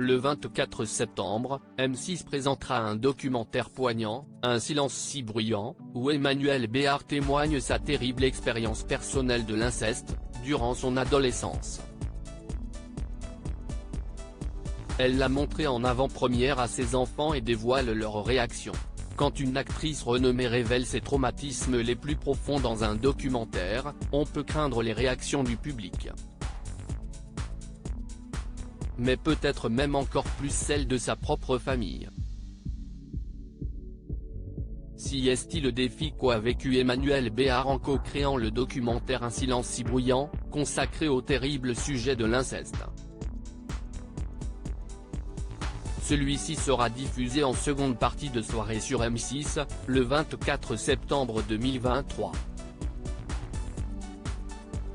Le 24 septembre, M6 présentera un documentaire poignant, Un silence si bruyant, où Emmanuelle Béard témoigne sa terrible expérience personnelle de l'inceste, durant son adolescence. Elle l'a montré en avant-première à ses enfants et dévoile leur réaction. Quand une actrice renommée révèle ses traumatismes les plus profonds dans un documentaire, on peut craindre les réactions du public. Mais peut-être même encore plus celles de sa propre famille. Si est-il le défi qu'a vécu Emmanuelle Béard en co-créant le documentaire Un silence si bruyant, consacré au terrible sujet de l'inceste. Celui-ci sera diffusé en seconde partie de soirée sur M6, le 24 septembre 2023.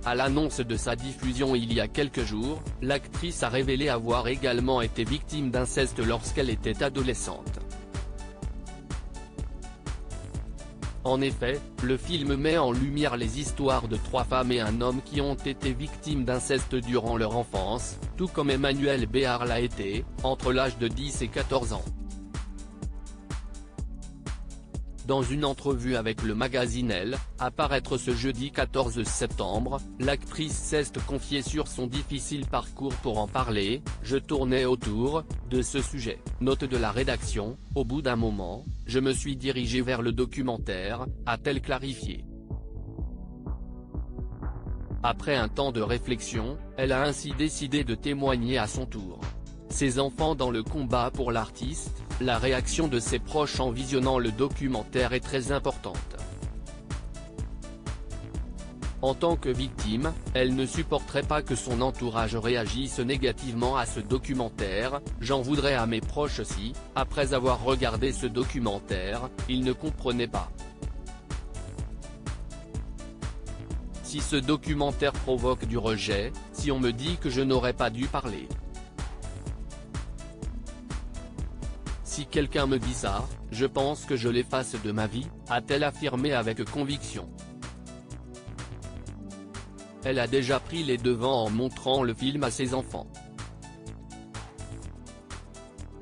À l'annonce de sa diffusion il y a quelques jours, l'actrice a révélé avoir également été victime d'inceste lorsqu'elle était adolescente. En effet, le film met en lumière les histoires de 3 femmes et un homme qui ont été victimes d'inceste durant leur enfance, tout comme Emmanuelle Béard l'a été, entre l'âge de 10 et 14 ans. Dans une entrevue avec le magazine Elle, à paraître ce jeudi 14 septembre, l'actrice s'est confiée sur son difficile parcours pour en parler. Je tournais autour de ce sujet. Note de la rédaction, au bout d'un moment, je me suis dirigée vers le documentaire, a-t-elle clarifié. Après un temps de réflexion, elle a ainsi décidé de témoigner à son tour. Ses enfants dans le combat pour l'artiste, la réaction de ses proches en visionnant le documentaire est très importante. En tant que victime, elle ne supporterait pas que son entourage réagisse négativement à ce documentaire. J'en voudrais à mes proches si, après avoir regardé ce documentaire, ils ne comprenaient pas. Si ce documentaire provoque du rejet, si on me dit que je n'aurais pas dû parler. Si quelqu'un me dit ça, je pense que je l'efface de ma vie, a-t-elle affirmé avec conviction. Elle a déjà pris les devants en montrant le film à ses enfants.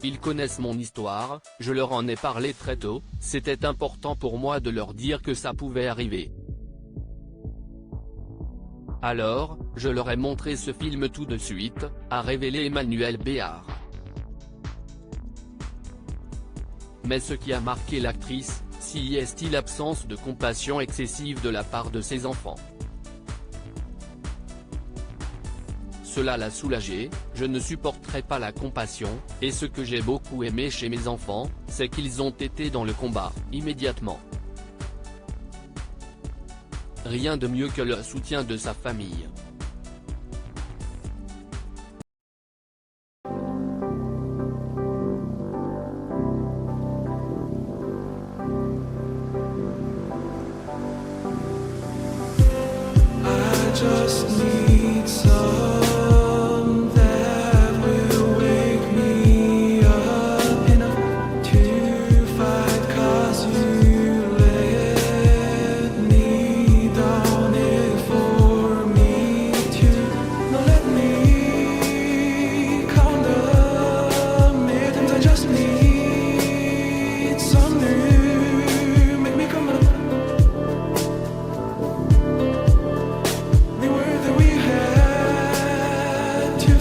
Ils connaissent mon histoire, je leur en ai parlé très tôt, c'était important pour moi de leur dire que ça pouvait arriver. Alors, je leur ai montré ce film tout de suite, a révélé Emmanuelle Béard. Mais ce qui a marqué l'actrice, si est-il l'absence de compassion excessive de la part de ses enfants. Cela l'a soulagée, je ne supporterai pas la compassion, et ce que j'ai beaucoup aimé chez mes enfants, c'est qu'ils ont été dans le combat, immédiatement. Rien de mieux que le soutien de sa famille. Just need some that will wake me up enough to fight, 'cause you let me down it for me to not let me count the minutes. I just need some new, make me come up. The word that we had to